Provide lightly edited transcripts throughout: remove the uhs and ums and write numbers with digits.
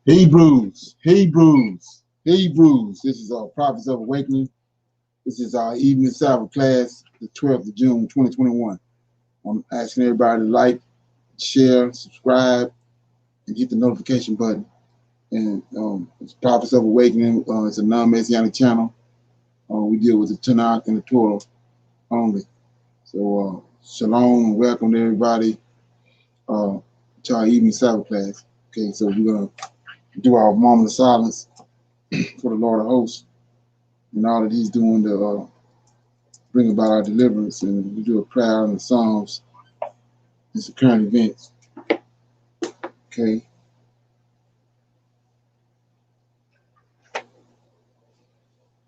Hebrews. This is our Prophets of Awakening. This is our evening Sabbath class, the 12th of June, 2021. I'm asking everybody to like, share, subscribe, and hit the notification button. And it's Prophets of Awakening. It's a non-Messianic channel. We deal with the Tanakh and the Torah only. So shalom and welcome to everybody to our evening Sabbath class. Okay, so we're going to do our moment of silence for the Lord of hosts and all that he's doing to bring about our deliverance. And we do a prayer and the Psalms and some current events. Okay.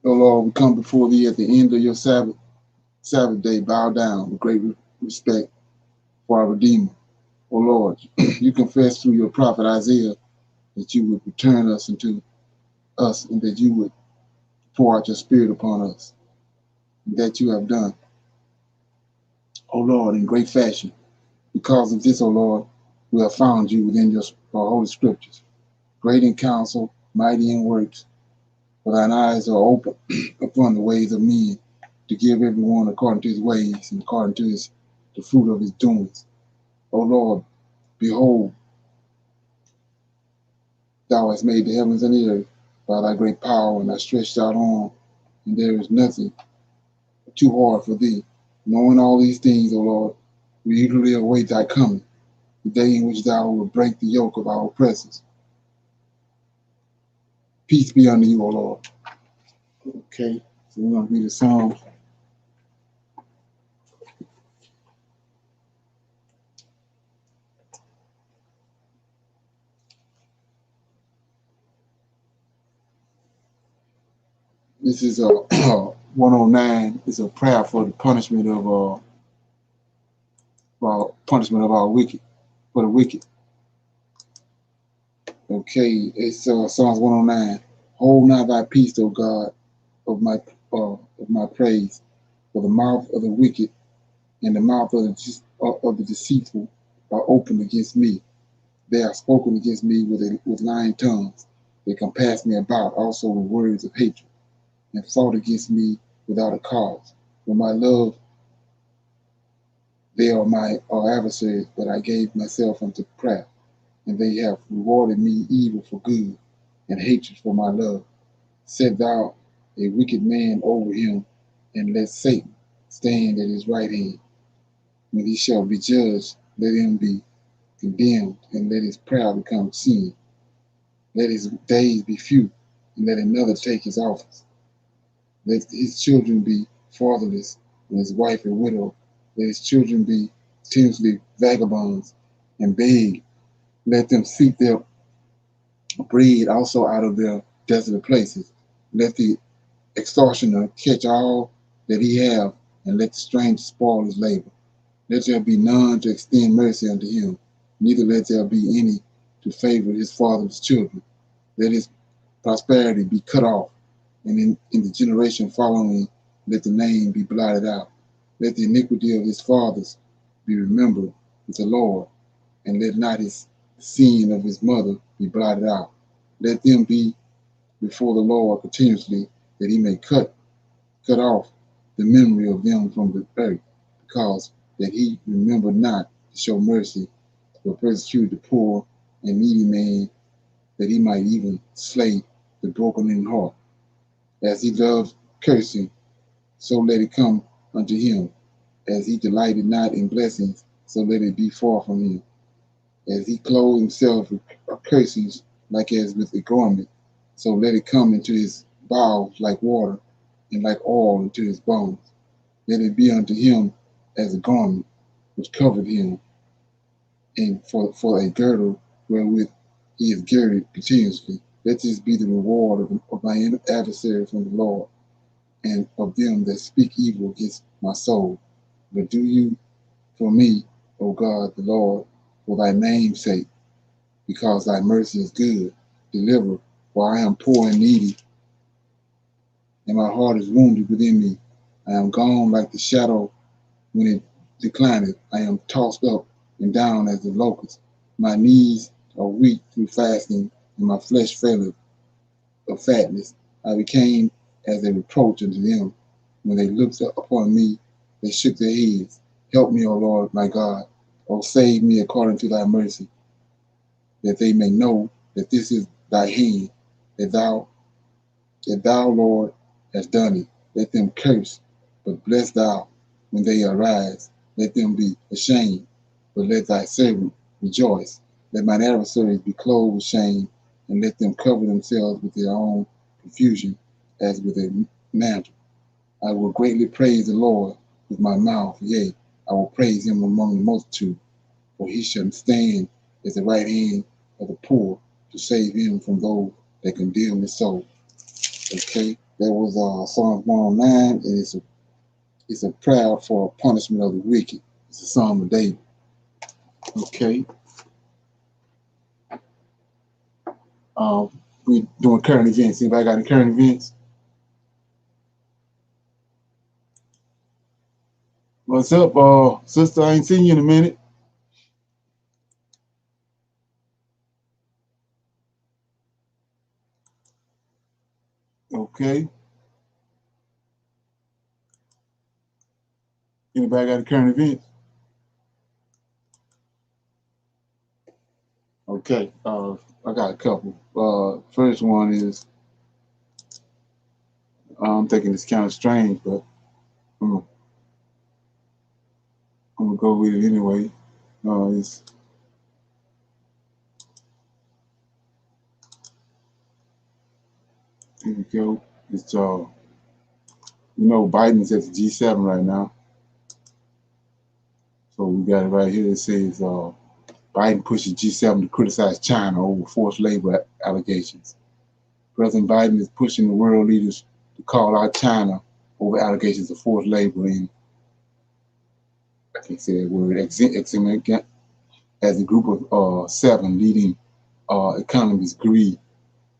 Oh Lord, we come before thee at the end of your Sabbath day, bow down with great respect for our Redeemer. Oh Lord, you confess through your prophet Isaiah that you would return us into us and that you would pour out your spirit upon us. And that you have done, oh Lord, in great fashion. Because of this, oh Lord, we have found you within your holy scriptures, great in counsel, mighty in works, for thine eyes are open upon the ways of men, to give everyone according to his ways and according to the fruit of his doings. O Lord, behold, thou hast made the heavens and the earth by thy great power and thy stretched out arm, and there is nothing too hard for thee. Knowing all these things, O Lord, we eagerly await thy coming, the day in which thou wilt break the yoke of our oppressors. Peace be unto you, O Lord. Okay, so we're going to read the Psalms. This is a 109. It's a prayer for the punishment of our wicked, for the wicked. Okay, it's Psalms 109. Hold not thy peace, O God, of my praise, for the mouth of the wicked and the mouth of the deceitful are opened against me. They are spoken against me with lying tongues. They compass me about also with words of hatred, and fought against me without a cause. For my love, they are my adversaries, but I gave myself unto prayer, and they have rewarded me evil for good, and hatred for my love. Set thou a wicked man over him, and let Satan stand at his right hand. When he shall be judged, let him be condemned, and let his prayer become sin. Let his days be few, and let another take his office. Let his children be fatherless, and his wife a widow. Let his children be continuously vagabonds and beg. Let them seek their bread also out of their desolate places. Let the extortioner catch all that he have, and let the stranger spoil his labor. Let there be none to extend mercy unto him, neither let there be any to favor his father's children. Let his prosperity be cut off, and in the generation following, let the name be blotted out. Let the iniquity of his fathers be remembered with the Lord, and let not his sin of his mother be blotted out. Let them be before the Lord continuously, that he may cut off the memory of them from the earth, because that he remembered not to show mercy, but persecuted the poor and needy man, that he might even slay the broken in heart. As he loved cursing, so let it come unto him. As he delighted not in blessings, so let it be far from him. As he clothed himself with cursings like as with a garment, so let it come into his bowels like water, and like oil into his bones. Let it be unto him as a garment which covered him, and for a girdle wherewith he is girded continuously. Let this be the reward of my adversary from the Lord, and of them that speak evil against my soul. But do you for me, O God the Lord, for thy name's sake, because thy mercy is good. Deliver, for I am poor and needy, and my heart is wounded within me. I am gone like the shadow when it declineth. I am tossed up and down as the locust. My knees are weak through fasting, and my flesh faileth of fatness. I became as a reproach unto them. When they looked upon me, they shook their heads. Help me, O Lord my God. O save me according to thy mercy, that they may know that this is thy hand, that thou, Lord, hast done it. Let them curse, but bless thou when they arise. Let them be ashamed, but let thy servant rejoice. Let mine adversaries be clothed with shame, and let them cover themselves with their own confusion as with a mantle. I will greatly praise the Lord with my mouth. Yea, I will praise him among the multitude, for he shall stand at the right hand of the poor to save him from those that condemn his soul. Okay, that was Psalms 109, and it's a prayer for punishment of the wicked. It's a Psalm of David. Okay, we doing current events. Anybody got any current events? What's up, sister? I ain't seen you in a minute. Okay. Anybody got any current events? Okay. I got a couple. First one is I'm thinking it's kind of strange, but I'm gonna go with it anyway. It's Here we go. It's Biden's at the G7 right now. So we got it right here. It says Biden pushes G7 to criticize China over forced labor allegations. President Biden is pushing the world leaders to call out China over allegations of forced labor in, I can't say that word, as a group of 7 leading economies agree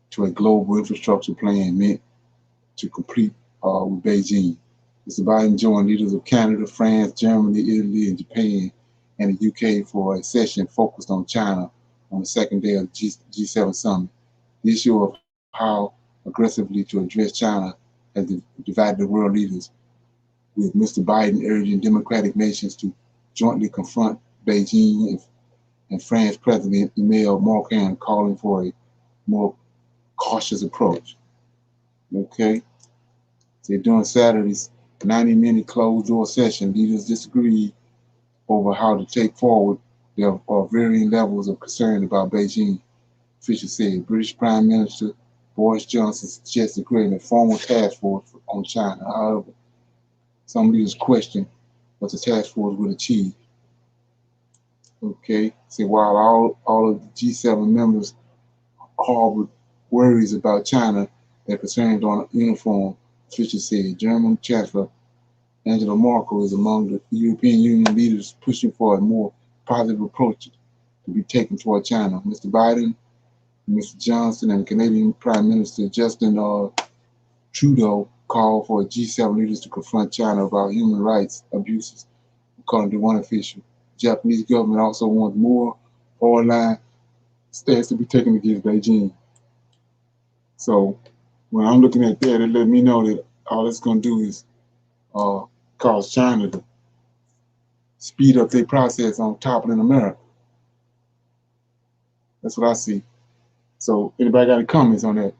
to a global infrastructure plan meant to compete with Beijing. Mr. Biden joined leaders of Canada, France, Germany, Italy, and Japan, and the UK for a session focused on China on the second day of the G7 summit. The issue of how aggressively to address China has divided the world leaders, with Mr. Biden urging democratic nations to jointly confront Beijing and France President Emmanuel Macron calling for a more cautious approach. Okay? So during Saturday's 90-minute closed-door session, leaders disagreed over how to take forward their varying levels of concern about Beijing. Officials said British Prime Minister Boris Johnson suggested creating a formal task force on China. However, some leaders questioned what the task force would achieve. Okay, so while all of the G7 members harbored worries about China, their concerns aren't uniform, officials said. German Chancellor Angela Merkel is among the European Union leaders pushing for a more positive approach to be taken toward China. Mr. Biden, Mr. Johnson, and Canadian Prime Minister Justin Trudeau called for G7 leaders to confront China about human rights abuses, according to one official. The Japanese government also wants more hardline stance to be taken against Beijing. So when I'm looking at that, it let me know that all it's going to do is cause China to speed up their process on toppling America. That's what I see. So anybody got any comments on that?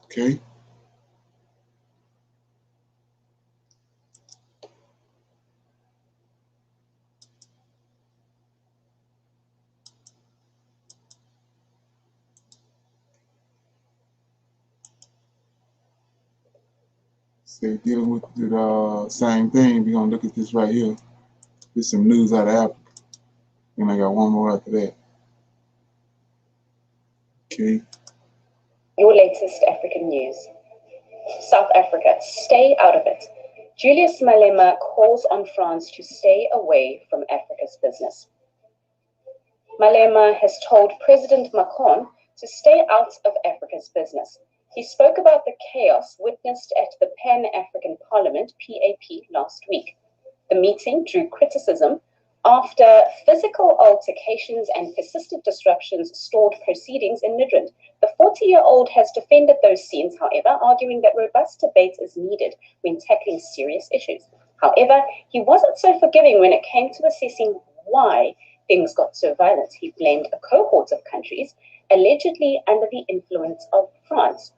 Okay. So dealing with the same thing, we're going to look at this right here. There's some news out of Africa. And I got one more after that. Okay. Your latest African news. South Africa, stay out of it. Julius Malema calls on France to stay away from Africa's business. Malema has told President Macron to stay out of Africa's business. He spoke about the chaos witnessed at the Pan-African Parliament, PAP, last week. The meeting drew criticism After physical altercations and persistent disruptions stalled proceedings in Midrand, the 40-year-old has defended those scenes, however, arguing that robust debate is needed when tackling serious issues. However, he wasn't so forgiving when it came to assessing why things got so violent. He blamed a cohort of countries, allegedly under the influence of France,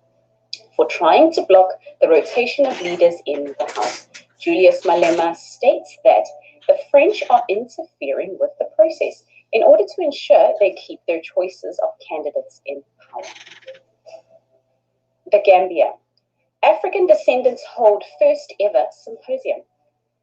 for trying to block the rotation of leaders in the House. Julius Malema states that the French are interfering with the process in order to ensure they keep their choices of candidates in power. The Gambia. African descendants hold first ever symposium.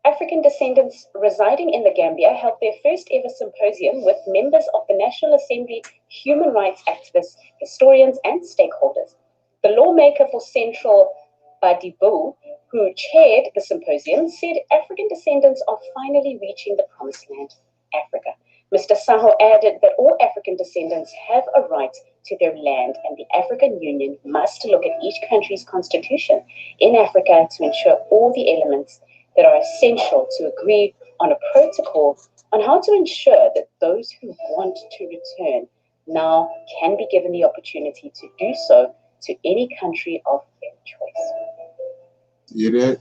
African descendants residing in the Gambia held their first ever symposium with members of the National Assembly, human rights activists, historians, and stakeholders. The lawmaker for Central Badibu, who chaired the symposium, said African descendants are finally reaching the promised land, Africa. Mr. Saho added that all African descendants have a right to their land, and the African Union must look at each country's constitution in Africa to ensure all the elements that are essential to agree on a protocol on how to ensure that those who want to return now can be given the opportunity to do so to any country of their choice. You there?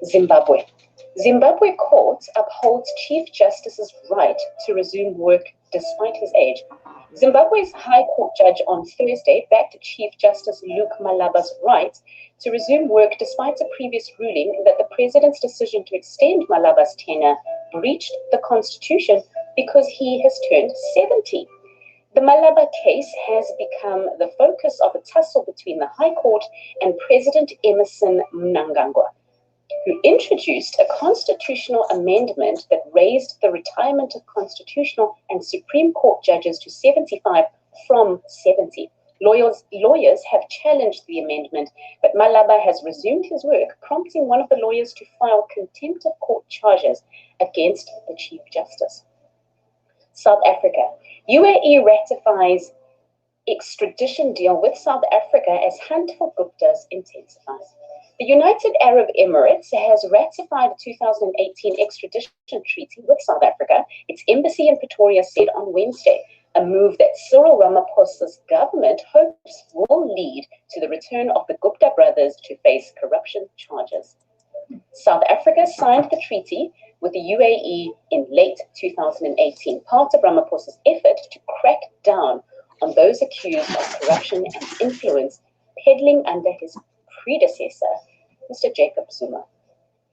Zimbabwe. Zimbabwe court upholds Chief Justice's right to resume work despite his age. Zimbabwe's High Court judge on Thursday backed Chief Justice Luke Malaba's right to resume work despite a previous ruling that the president's decision to extend Malaba's tenure breached the constitution because he has turned 70. The Malaba case has become the focus of a tussle between the High Court and President Emerson Mnangagwa, who introduced a constitutional amendment that raised the retirement of constitutional and Supreme Court judges to 75 from 70. Lawyers have challenged the amendment, but Malaba has resumed his work, prompting one of the lawyers to file contempt of court charges against the Chief Justice. South Africa. UAE ratifies extradition deal with South Africa as hunt for Guptas intensifies. The United Arab Emirates has ratified the 2018 extradition treaty with South Africa, its embassy in Pretoria said on Wednesday, a move that Cyril Ramaphosa's government hopes will lead to the return of the Gupta brothers to face corruption charges. South Africa signed the treaty with the UAE in late 2018, part of Ramaphosa's effort to crack down on those accused of corruption and influence peddling under his predecessor, Mr. Jacob Zuma.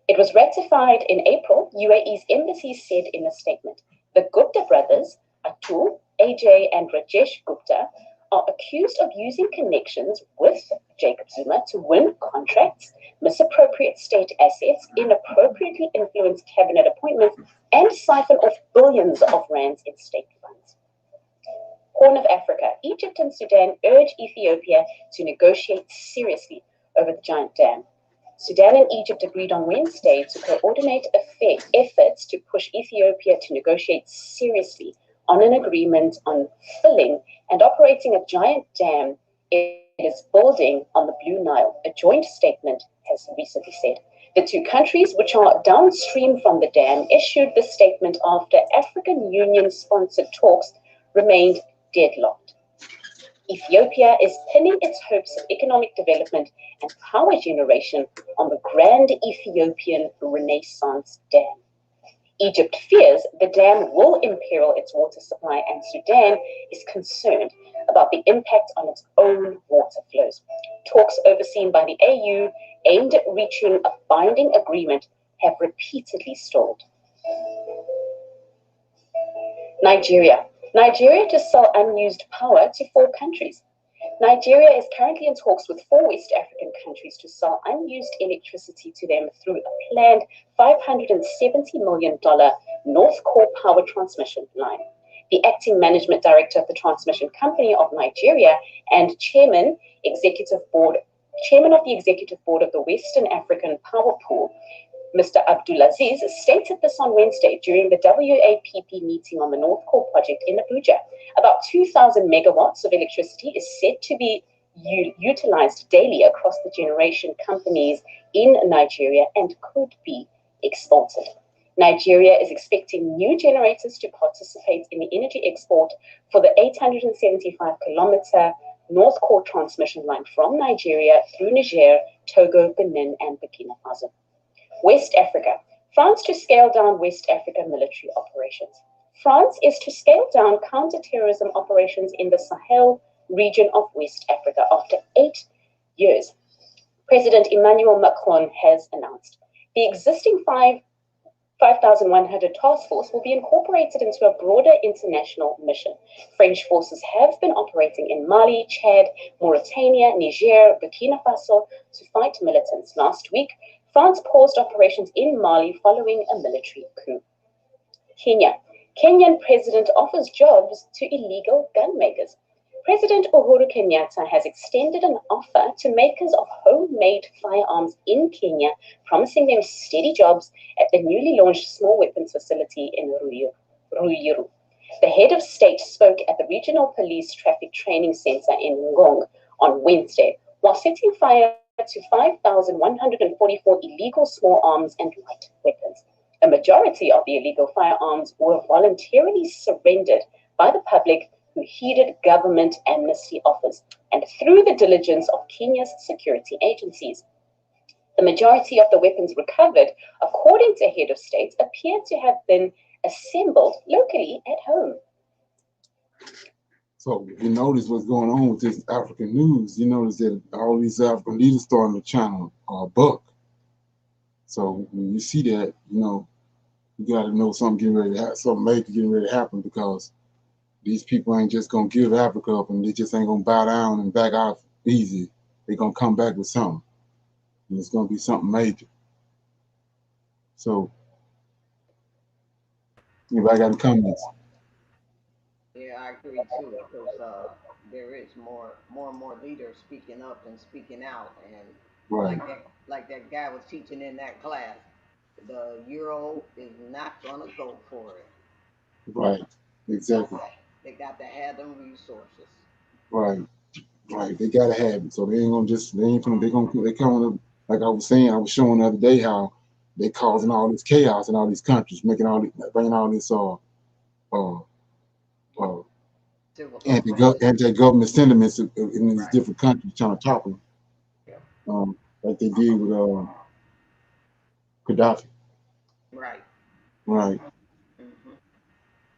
It was ratified in April, UAE's embassy said in a statement. The Gupta brothers, Atul, AJ, and Rajesh Gupta, are accused of using connections with Jacob Zuma to win contracts, misappropriate state assets, inappropriately influence cabinet appointments, and siphon off billions of rands in state funds. Horn of Africa. Egypt and Sudan urge Ethiopia to negotiate seriously over the giant dam. Sudan and Egypt agreed on Wednesday to coordinate efforts to push Ethiopia to negotiate seriously on an agreement on filling and operating a giant dam it is building on the Blue Nile, a joint statement has recently said. The two countries, which are downstream from the dam, issued the statement after African Union-sponsored talks remained deadlocked. Ethiopia is pinning its hopes of economic development and power generation on the Grand Ethiopian Renaissance Dam. Egypt fears the dam will imperil its water supply, and Sudan is concerned about the impact on its own water flows. Talks overseen by the AU aimed at reaching a binding agreement have repeatedly stalled. Nigeria. Nigeria to sell unused power to 4 countries. Nigeria is currently in talks with 4 West African countries to sell unused electricity to them through a planned $570 million North Core power transmission line. The acting management director of the transmission company of Nigeria and chairman of the executive board of the Western African Power Pool, Mr. Abdulaziz, stated this on Wednesday during the WAPP meeting on the North Core project in Abuja. About 2,000 megawatts of electricity is said to be utilized daily across the generation companies in Nigeria and could be exported. Nigeria is expecting new generators to participate in the energy export for the 875-kilometer North Core transmission line from Nigeria through Niger, Togo, Benin, and Burkina Faso. West Africa. France to scale down West Africa military operations. France is to scale down counterterrorism operations in the Sahel region of West Africa after 8 years. President Emmanuel Macron has announced. The existing 5,100 task force will be incorporated into a broader international mission. French forces have been operating in Mali, Chad, Mauritania, Niger, Burkina Faso to fight militants. Last week, France paused operations in Mali following a military coup. Kenya. Kenyan president offers jobs to illegal gun makers. President Uhuru Kenyatta has extended an offer to makers of homemade firearms in Kenya, promising them steady jobs at the newly launched small weapons facility in Ruiru. The head of state spoke at the Regional Police Traffic Training Center in Ngong on Wednesday, while setting fire to 5,144 illegal small arms and light weapons. A majority of the illegal firearms were voluntarily surrendered by the public who heeded government amnesty offers and through the diligence of Kenya's security agencies. The majority of the weapons recovered, according to head of state, appear to have been assembled locally at home. So if you notice what's going on with this African news, you notice that all these African leaders starting to channel buck. So when you see that, you got to know something getting ready to happen, something major getting ready to happen, because these people ain't just gonna give Africa up and they just ain't gonna bow down and back out easy. They're gonna come back with something, and it's gonna be something major. So, anybody got any comments? Yeah, I agree too, because there is more and more leaders speaking up and speaking out, and Right, like that guy was teaching in that class, the euro is not gonna go for it. right, exactly. They got to have them resources. Right, right. They gotta have it. So they ain't gonna just they ain't gonna they coming up, like I was saying. I was showing the other day how they causing all this chaos in all these countries, making all this, bringing all this uh uh Civil unrest. anti-government sentiments in these Right. different countries, trying to topple them, like they did with Gaddafi. Right. Right. Hmm.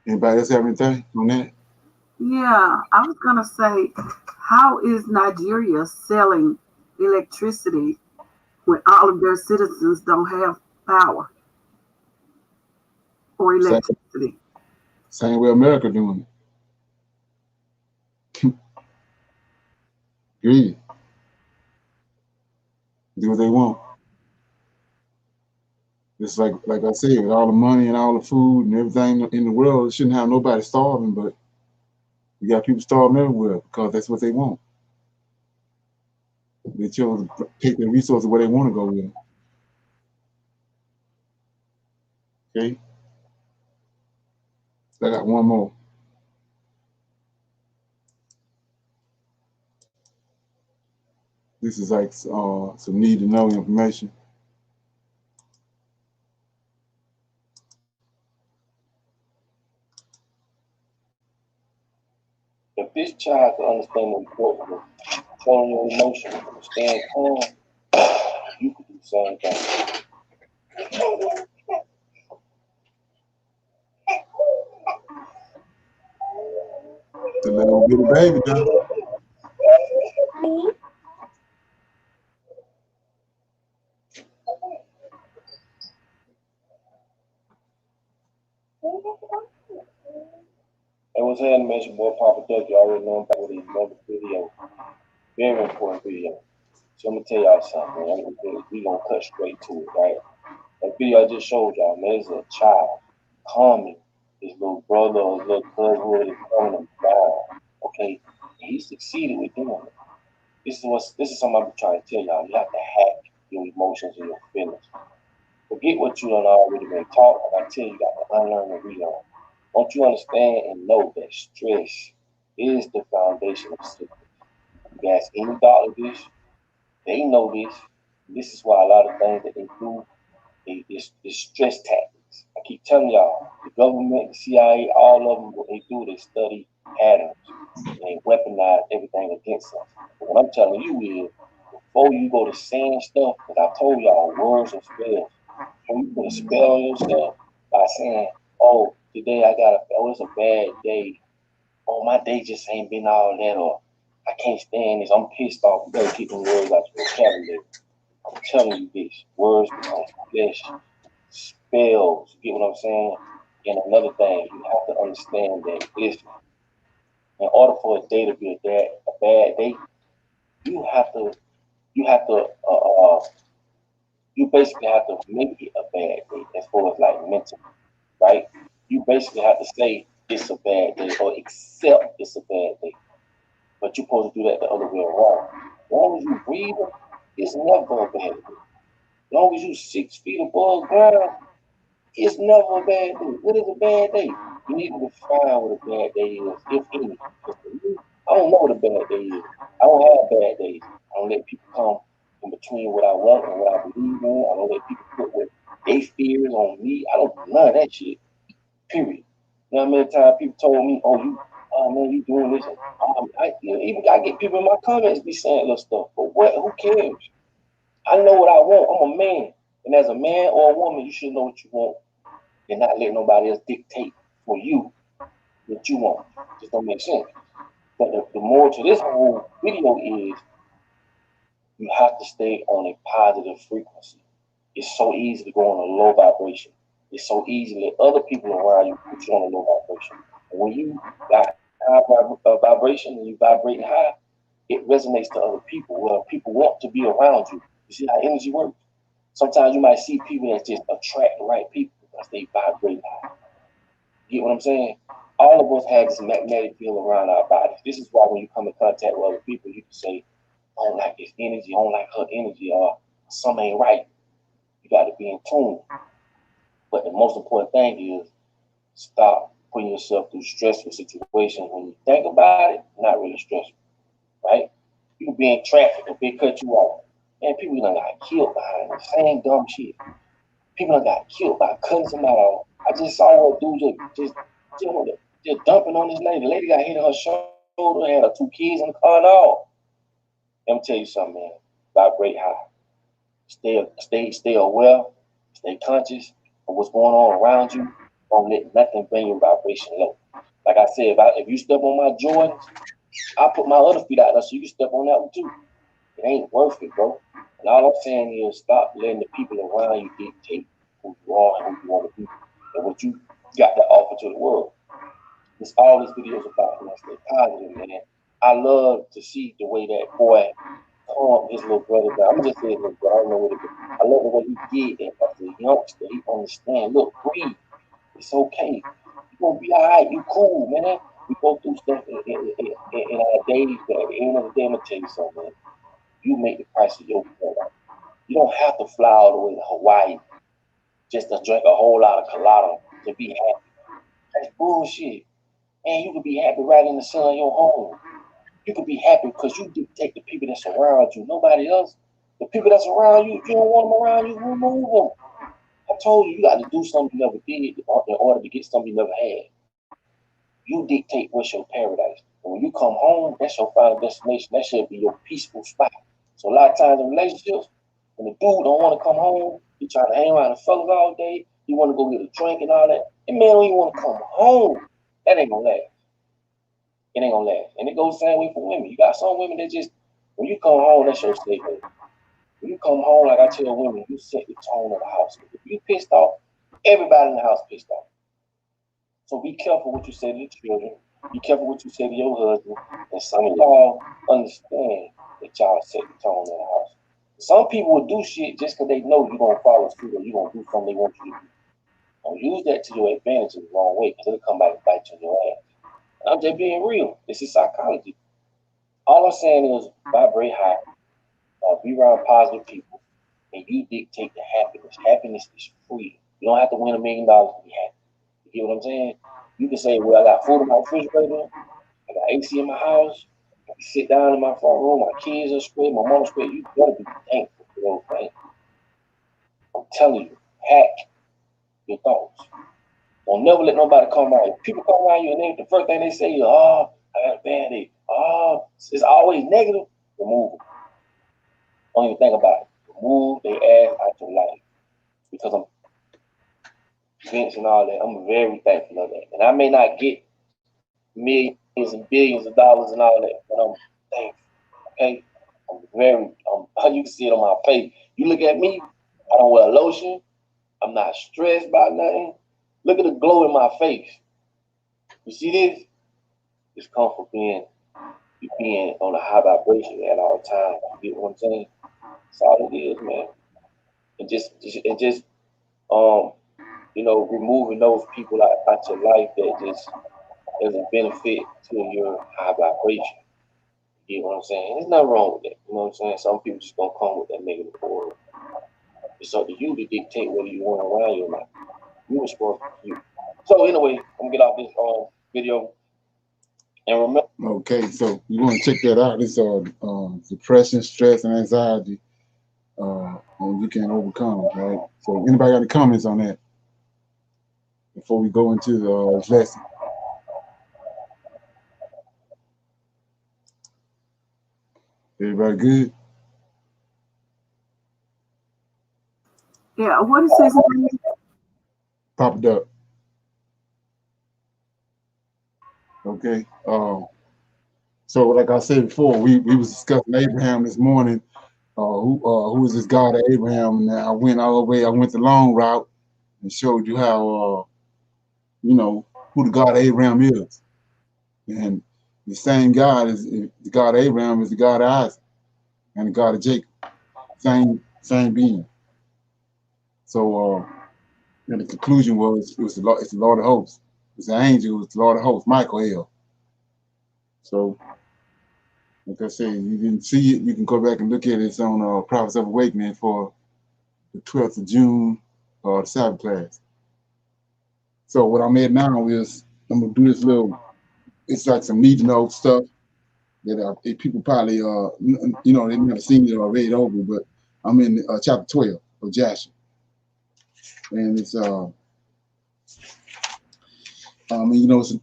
Anybody else have anything on that? Yeah, I was gonna say, how is Nigeria selling electricity when all of their citizens don't have power or Same, electricity? same way America doing it. Greedy. Do what they want. It's like I said, with all the money and all the food and everything in the world, it shouldn't have nobody starving, but you got people starving everywhere because that's what they want. They chose to take their resources where they want to go with them. Okay? So I got one more. This is like some need to know information. If this child can understand the importance of controlling your emotions and staying calm, you can do the same thing. The little bitty baby now. And what's happening, Mention Boy Papa Duck, you already know about with another video. Very important video. So I'm gonna tell y'all something, man. We gonna cut straight to it, right? That video I just showed y'all, man, is a child calming his little brother or his little cousin who is calming him down. Okay? And he succeeded with doing it. This is something I've been trying to tell y'all. You have to hack your emotions and your feelings. Forget what you done already been taught, and I tell you, you got to unlearn and relearn. Don't you understand and know that stress is the foundation of sickness? You ask any doctor this, they know this. This is why a lot of things that they do is stress tactics. I keep telling y'all, the government, the CIA, all of them, what they do, they study patterns. They weaponize everything against us. But what I'm telling you is, before you go to saying stuff, because I told y'all, words and spells. When you put a spell on yourself by saying, oh, today it's a bad day. Oh, my day just ain't been all that, or I can't stand this. I'm pissed off. You better keep them words out your vocabulary. I'm telling you this. Words become flesh. Spells. You get what I'm saying? And another thing, you have to understand that, listen, in order for a day to be a bad day, you have to, you have to, you basically have to make it a bad day as far as like mental, right? You basically have to say it's a bad day or accept it's a bad day. But you're supposed to do that the other way around. As long as you breathing, it's never a bad day. As long as you 6 feet above ground, it's never a bad day. What is a bad day? You need to define what a bad day is, if any. Because for me, I don't know what a bad day is. I don't have bad days. I don't let people come in between what I want and what I believe in. I don't let people put what they fears on me. I don't do none of that shit. Period. You know how many times people told me, oh man, you doing this? I get people in my comments be saying little stuff, but what? Who cares? I know what I want. I'm a man, and as a man or a woman, you should know what you want and not let nobody else dictate for you what you want. Just don't make sense. But the more to this whole video is you have to stay on a positive frequency. It's so easy to go on a low vibration. It's so easy to let other people around you put you on a low vibration. And when you got high vibration and you vibrating high, it resonates to other people. Well, people want to be around you. You see how energy works? Sometimes you might see people that just attract the right people because they vibrate high. You get what I'm saying? All of us have this magnetic field around our bodies. This is why when you come in contact with other people, you can say, I don't like this energy, I don't like her energy, or something ain't right. You got to be in tune. But the most important thing is stop putting yourself through stressful situations. When you think about it, not really stressful, right? You can be in traffic and they cut you off. Man, people done got killed behind the same dumb shit. People done got killed by cutting somebody off. I just saw a dude just dumping on this lady. The lady got hit in her shoulder, had her 2 kids in the car and all. Let me tell you something, man. Vibrate high. Stay aware, stay conscious of what's going on around you. Don't let nothing bring your vibration low. Like I said, if you step on my Jordans, I'll put my other feet out there so you can step on that one too. It ain't worth it, bro. And all I'm saying is stop letting the people around you dictate who you are and who you want to be and what you got to offer to the world. That's all this video is about, man. Stay positive, man. I love to see the way that boy calm his little brother down. I'm just saying, little brother, I don't know what it is. I love the way he did that as a youngster. He understand. Look, breathe. It's okay. You're going to be all right. You cool, man. We go through stuff in our days, but at the end of the day, I'm going to tell you something, man. You make the price of your water. You don't have to fly all the way to Hawaii just to drink a whole lot of colada to be happy. That's bullshit. Man, you could be happy right in the sun of your home. You could be happy because you dictate the people that's around you, nobody else. The people that's around you, if you don't want them around you, remove them. I told you, you got to do something you never did in order to get something you never had. You dictate what's your paradise. And when you come home, that's your final destination. That should be your peaceful spot. So a lot of times in relationships, when the dude don't want to come home, he trying to hang around the fellas all day, he want to go get a drink and all that. And man don't even want to come home. That ain't gonna last. It ain't gonna last. And it goes the same way for women. You got some women that just, when you come home, that's your safe haven. When you come home, like I tell women, you set the tone of the house. If you pissed off, everybody in the house pissed off. So be careful what you say to the children. Be careful what you say to your husband. And some of y'all understand that y'all set the tone of the house. Some people will do shit just because they know you're going to follow suit or you're going to do something they want you to do. Don't use that to your advantage in the wrong way because it'll come back and bite you in your ass. I'm just being real. This is psychology. All I'm saying is vibrate high, be around positive people, and you dictate the happiness. Happiness is free. You don't have to win $1 million to be happy. You get what I'm saying? You can say, well, I got food in my refrigerator, I got AC in my house, I can sit down in my front room, my kids are straight, my mom's straight. You gotta be thankful for those things. I'm telling you, hack your thoughts. Don't never let nobody come around you. People come around you and the first thing they say is, oh, I got a bad day. Oh, it's always negative. Remove them. Don't even think about it. Remove their ass out your life. Because I'm Vince and all that. I'm very thankful of that. And I may not get millions and billions of dollars and all that, but I'm thankful. Okay? You can see it on my face. You look at me, I don't wear lotion. I'm not stressed about nothing. Look at the glow in my face. You see this? It's come from being on a high vibration at all times. You get what I'm saying? That's all it is, man. And just removing those people out your life that just doesn't benefit to your high vibration. You get what I'm saying? There's nothing wrong with that. You know what I'm saying? Some people just gonna come with that negative aura. It's up to you to dictate whether you want around you or not. You're responsible for you. So anyway, I'm gonna get off this video. And remember. Okay, so you want to check that out. It's depression, stress, and anxiety. And you can overcome, right? So anybody got any comments on that before we go into the lesson? Everybody good? Yeah, what is his name? Popped up. Okay. So like I said before, we was discussing Abraham this morning. Who is this God of Abraham? And I went all the way. I went the long route and showed you how who the God of Abraham is, and the same God is the God of Abraham is the God of Isaac and the God of Jacob. Same being. So and the conclusion was it's the Lord of hosts. It's the angel, it's the Lord of hosts, Michael. So like I said, you didn't see it, you can go back and look at it. It's on Prophets of Awakening for the 12th of June, the Sabbath class. So what I'm at now is I'm gonna do this it's like some need to know stuff that people probably they've never seen it or read over, but I'm in chapter 12 of Joshua, and it's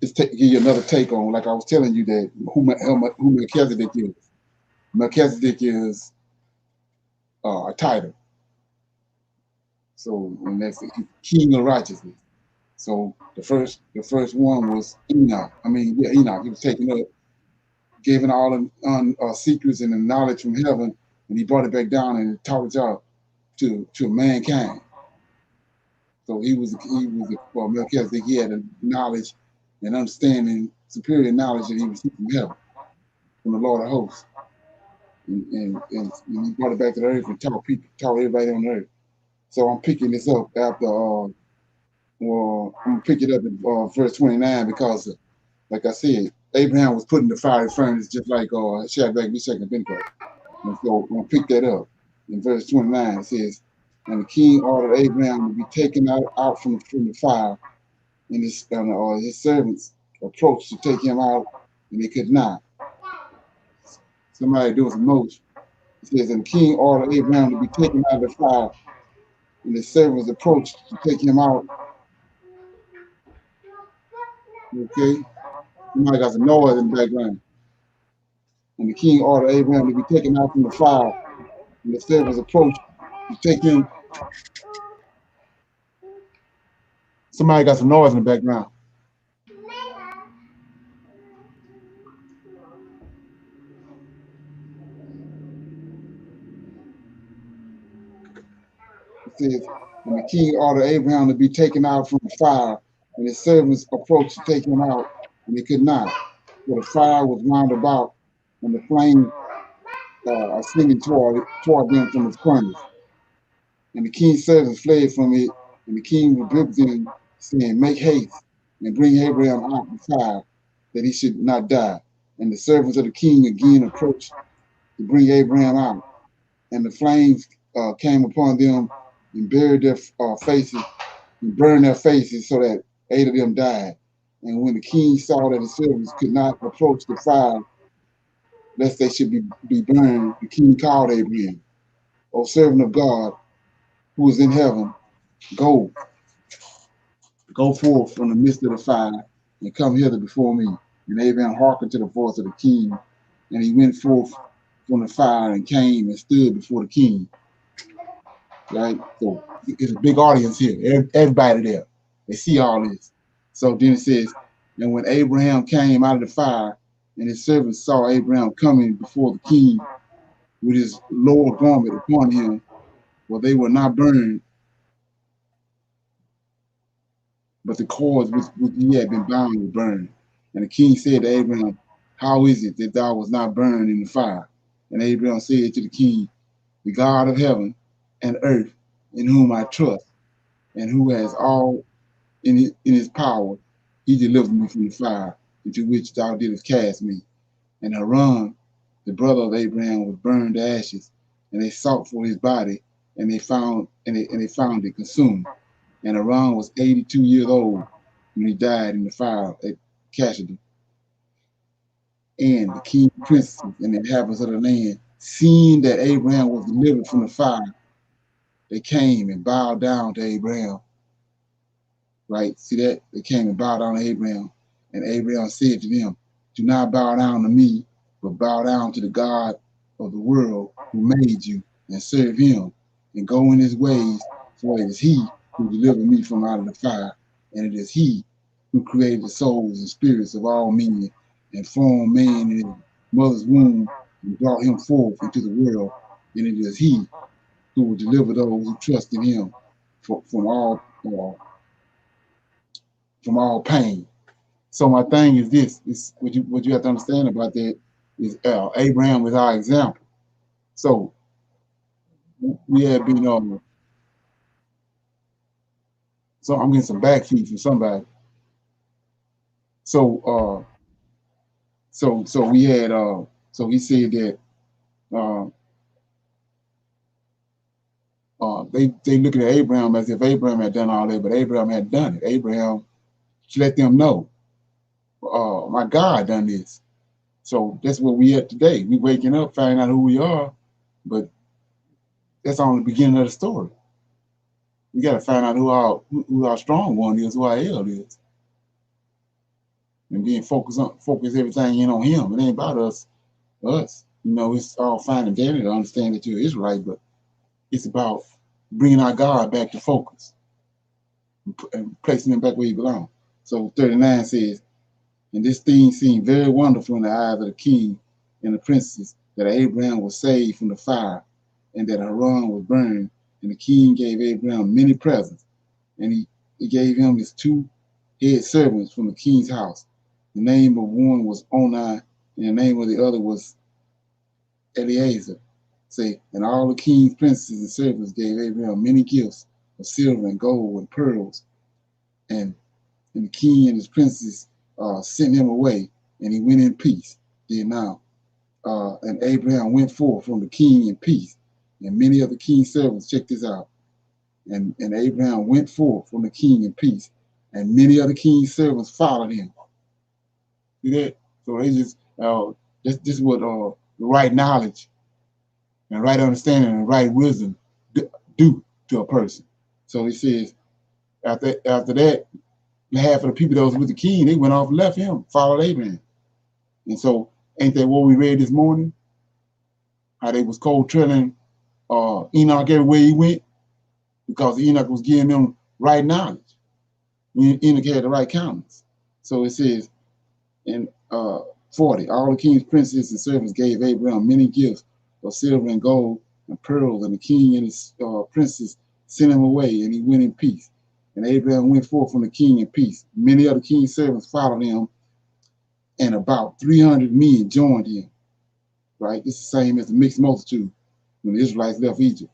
it's give you another take on, like I was telling you, that who Melchizedek is. Melchizedek is a title. So, and that's the king of righteousness. So the first one was Enoch. Enoch. He was taken up, giving all the secrets and the knowledge from heaven, and he brought it back down and taught it out to mankind. So he was Melchizedek. He had a knowledge and understanding, superior knowledge that he received from heaven, from the Lord of hosts. And he brought it back to the earth and taught everybody on the earth. So I'm picking this up after I'm gonna pick it up in verse 29 because, like I said, Abraham was put in the fiery furnace just like Shadrach, Meshach, and Abednego. And so I'm gonna pick that up in verse 29. It says, "And the king ordered Abraham to be taken out from the fire, and his servants approached to take him out, and they could not." Somebody doing some motion. It says, "And the king ordered Abraham to be taken out of the fire, and his servants approached to take him out." Okay, somebody got some noise in the background. "And the king ordered Abraham to be taken out from the fire, and the servants approached to take him." Somebody got some noise in the background. It says, "And the king ordered Abraham to be taken out from the fire, and his servants approached to take him out, and they could not, for the fire was round about, and the flame ascending toward them from its furnace. And the king's servants fled from it, and the king rebuked them, saying, Make haste, and bring Abraham out of the fire, that he should not die. And the servants of the king again approached to bring Abraham out. And the flames came upon them and buried their faces, and burned their faces, so that 8 of them died. And when the king saw that his servants could not approach the fire, lest they should be burned, the king called Abraham, O servant of God, who is in heaven, go, Go forth from the midst of the fire, and come hither before me. And Abraham hearkened to the voice of the king, and he went forth from the fire and came and stood before the king. Right? So it's a big audience here. Everybody there. They see all this. So then it says, and when Abraham came out of the fire, and his servants saw Abraham coming before the king with his lower garment upon him, for they were not burned, but the cords which he had been bound were burned. And the king said to Abraham, how is it that thou was not burned in the fire? And Abraham said to the king, the God of heaven and earth, in whom I trust, and who has all in his power, he delivered me from the fire into which thou didst cast me. And Haran, the brother of Abraham, was burned to ashes, and they sought for his body, and they found it consumed. And Haran was 82 years old when he died in the fire at Kashadim. And the king, princes, and the inhabitants of the land, seeing that Abraham was delivered from the fire, they came and bowed down to Abraham. Right? See that? They came and bowed down to Abraham. And Abraham said to them, do not bow down to me, but bow down to the God of the world who made you, and serve him, and go in his ways, for it is he who delivered me from out of the fire, and it is he who created the souls and spirits of all men, and formed man in his mother's womb, and brought him forth into the world, and it is he who will deliver those who trust in him from all pain. So my thing is this: is what you have to understand about that is Abraham is our example. So we have been so I'm getting some backfeed from somebody. So so we had so he said that uh, they looking at Abraham as if Abraham had done all that, but Abraham had done it. Abraham let them know, my God done this. So that's what we at today. We waking up, finding out who we are, but that's only the beginning of the story. We got to find out who our strong one is, who our L is, and then focus everything in on him. It ain't about us. You know, it's all fine and dandy to understand that you're Israelite, but it's about bringing our God back to focus and placing him back where he belongs. So 39 says, and this thing seemed very wonderful in the eyes of the king and the princes, that Abraham was saved from the fire, and that Haran was burned. And the king gave Abraham many presents, and he gave him his two head servants from the king's house. The name of one was Onai, and the name of the other was Eliezer. Say, and all the king's princes and servants gave Abraham many gifts of silver and gold and pearls. And the king and his princes sent him away, and he went in peace. Then now, and Abraham went forth from the king in peace, and many of the king's servants, check this out, and Abraham went forth from the king in peace, and many of the king's servants followed him. See that? So they just this is what the right knowledge and right understanding and right wisdom do to a person. So he says after that, half of the people that was with the king, they went off and left him, followed Abraham. And so ain't that what we read this morning? How they was cold trailing Enoch everywhere he went, because Enoch was giving them right knowledge. Enoch had the right countenance. So it says in 40, all the king's princes and servants gave Abraham many gifts of silver and gold and pearls, and the king and his princes sent him away, and he went in peace. And Abraham went forth from the king in peace. Many of the king's servants followed him, and about 300 men joined him. Right? This is the same as the mixed multitude when the Israelites left Egypt.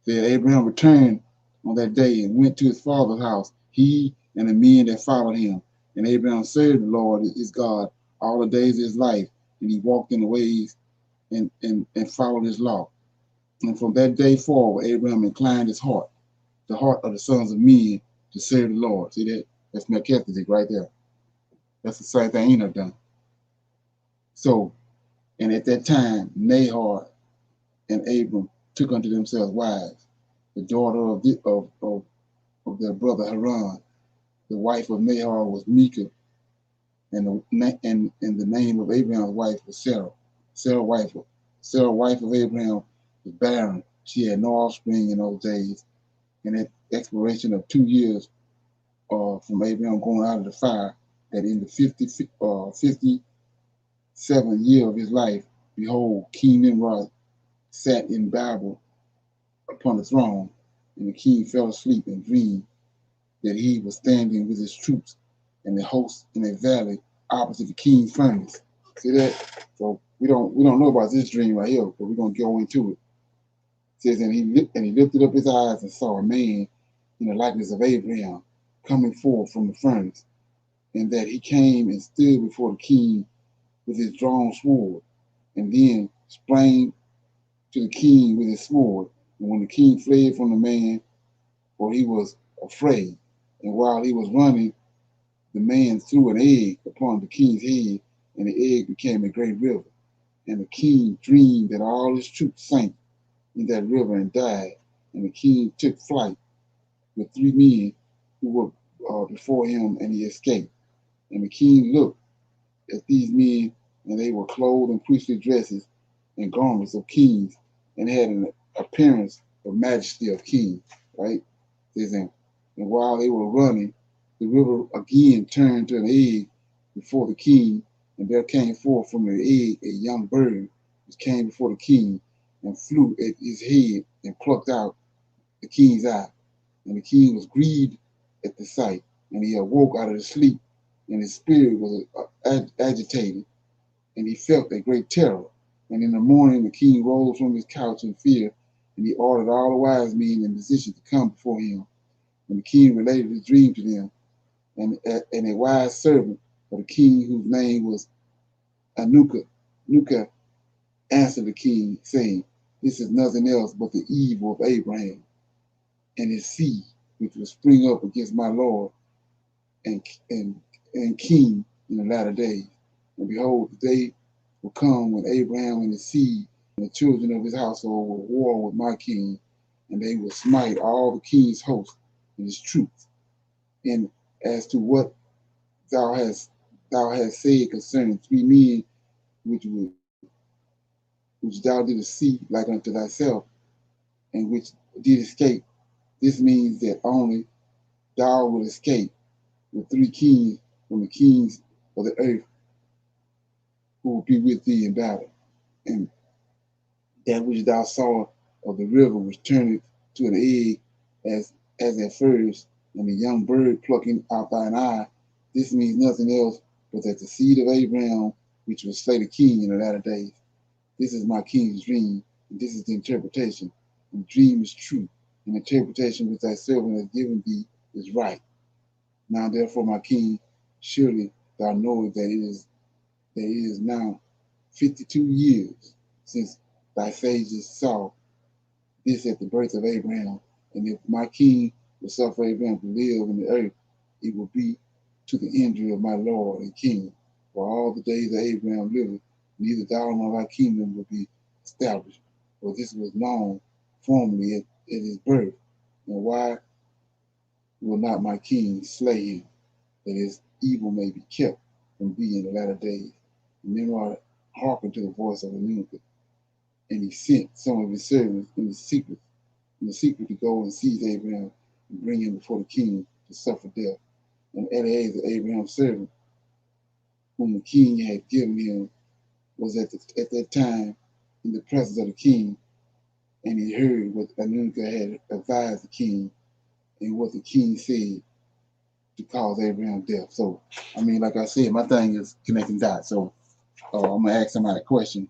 That Abraham returned on that day and went to his father's house, he and the men that followed him. And Abraham served the Lord his God all the days of his life, and he walked in the ways and followed his law. And from that day forward, Abraham inclined his heart, the heart of the sons of men, to serve the Lord. See that? That's Melchizedek right there. That's the same thing Enoch done. So, and at that time, Nahor and Abram took unto themselves wives, the daughter of their brother Haran. The wife of Nahor was Milcah, and the name of Abraham's wife was Sarah. Sarah wife of Sarah wife of Abraham was barren. She had no offspring in those days. And at expiration of 2 years from Abraham going out of the fire, that in the 57th year of his life, behold, King Nimrod sat in Babel upon the throne, and the king fell asleep and dreamed that he was standing with his troops and the host in a valley opposite the king's furnace. See that? So we don't know about this dream right here, but we're gonna go into it. It says, and he lifted up his eyes and saw a man in the likeness of Abraham coming forth from the furnace, and that he came and stood before the king with his drawn sword, and then sprang to the king with his sword. And when the king fled from the man, for he was afraid, and while he was running, the man threw an egg upon the king's head, and the egg became a great river. And the king dreamed that all his troops sank in that river and died. And the king took flight with 3 men who were before him, and he escaped. And the king looked at these men, and they were clothed in priestly dresses and garments of kings, and had an appearance of majesty of kings. Right? And while they were running, the river again turned to an egg before the king, and there came forth from the egg a young bird, which came before the king, and flew at his head and plucked out the king's eye. And the king was grieved at the sight, and he awoke out of his sleep, and his spirit was agitated, and he felt a great terror. And in the morning the king rose from his couch in fear, and he ordered all the wise men in position to come before him. And the king related his dream to them, and a wise servant of the king, whose name was Anuka, answered the king, saying, this is nothing else but the evil of Abraham and his seed, which will spring up against my Lord and, and, and king in the latter days. And behold, the day will come when Abraham and his seed and the children of his household will war with my king, and they will smite all the king's host and his troops. And as to what thou hast said concerning 3 men which would which thou didst see like unto thyself, and which did escape, this means that only thou wilt escape with 3 kings from the kings of the earth who will be with thee in battle. And that which thou saw of the river which turneth to an egg as at first, and the young bird plucking out thine eye, this means nothing else but that the seed of Abraham, which will slay the king in the latter days. This is my king's dream, and this is the interpretation. And the dream is true, and the interpretation which thy servant has given thee is right. Now therefore, my king, surely thou knowest that it is now 52 years since thy sages saw this at the birth of Abraham. And if my king will suffer Abraham to live in the earth, it will be to the injury of my Lord and King. For all the days that Abraham lived, neither thou nor thy kingdom will be established. For this was known formerly at his birth. And why will not my king slay him, that his evil may be kept from being in the latter days? And Nimrod hearkened to the voice of Anunnaki, and he sent some of his servants in the secret to go and seize Abraham and bring him before the king to suffer death. And Eleazar, Abraham's servant, whom the king had given him, was at that time in the presence of the king, and he heard what Anunnaki had advised the king and what the king said to cause Abraham death. So, I mean, like I said, my thing is connecting dots. So, I'm gonna ask somebody a question,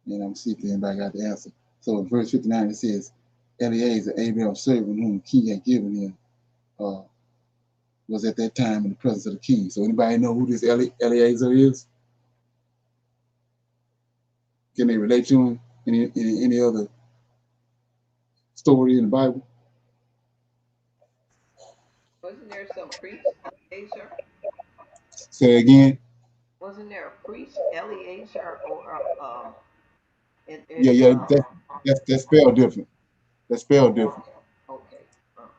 and I'm gonna see if anybody got the answer. So, in verse 59, it says, Eleazar, Abraham's servant, whom the king had given him, uh, was at that time in the presence of the king. So, anybody know who this Eleazar is? Can they relate to him? Any other story in the Bible? Wasn't there some priest, Eliezer? Say again. Wasn't there a priest, Eliezer, or Yeah, yeah. That's spelled different. That's spelled oh, different. okay, okay.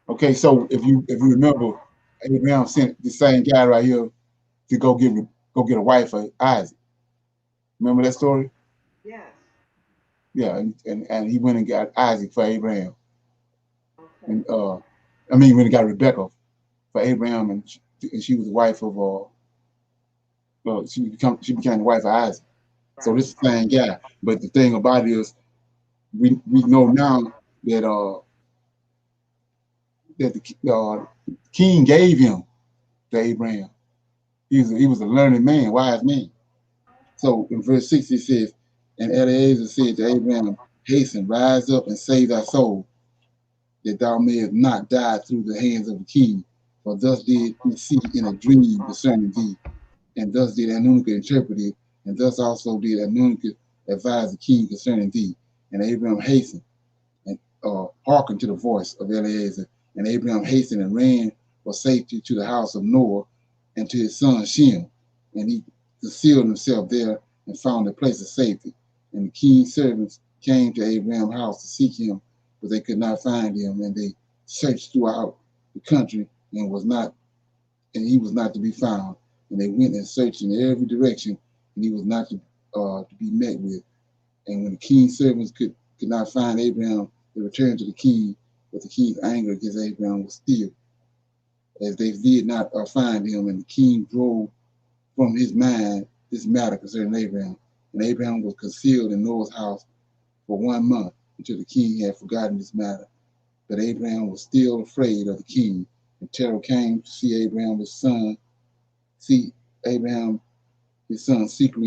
Okay, so if you remember, Abraham sent the same guy right here to go get a wife for Isaac. Remember that story? Yes. Yeah, and he went and got Isaac for Abraham, Okay. and I mean, he went and got Rebecca for Abraham, and she was the wife of she became the wife of Isaac. So Right. this is the same guy. But the thing about it is, we know now that that the king gave him to Abraham. He was a learned man, wise man. So in verse 6 it says, and Eliezer said to Abraham, hasten, rise up and save thy soul, that thou mayest not die through the hands of the king. For thus did he see in a dream concerning thee, and thus did Anunikah interpret it, and thus also did Anunikah advise the king concerning thee. And Abraham hastened and hearkened to the voice of Eliezer. And Abraham hastened and ran for safety to the house of Noah and to his son Shem. And he concealed himself there and found a place of safety. And the king's servants came to Abraham's house to seek him, but they could not find him. And they searched throughout the country and he was not to be found. And they went and searched in every direction, and he was not to be met with. And when the king's servants could not find Abraham, they returned to the king, but the king's anger against Abraham was still, as they did not find him. And the king drove from his mind this matter concerning Abraham. And Abraham was concealed in Noah's house for 1 month until the king had forgotten this matter. But Abraham was still afraid of the king. And terror came to see Abraham, his son, secretly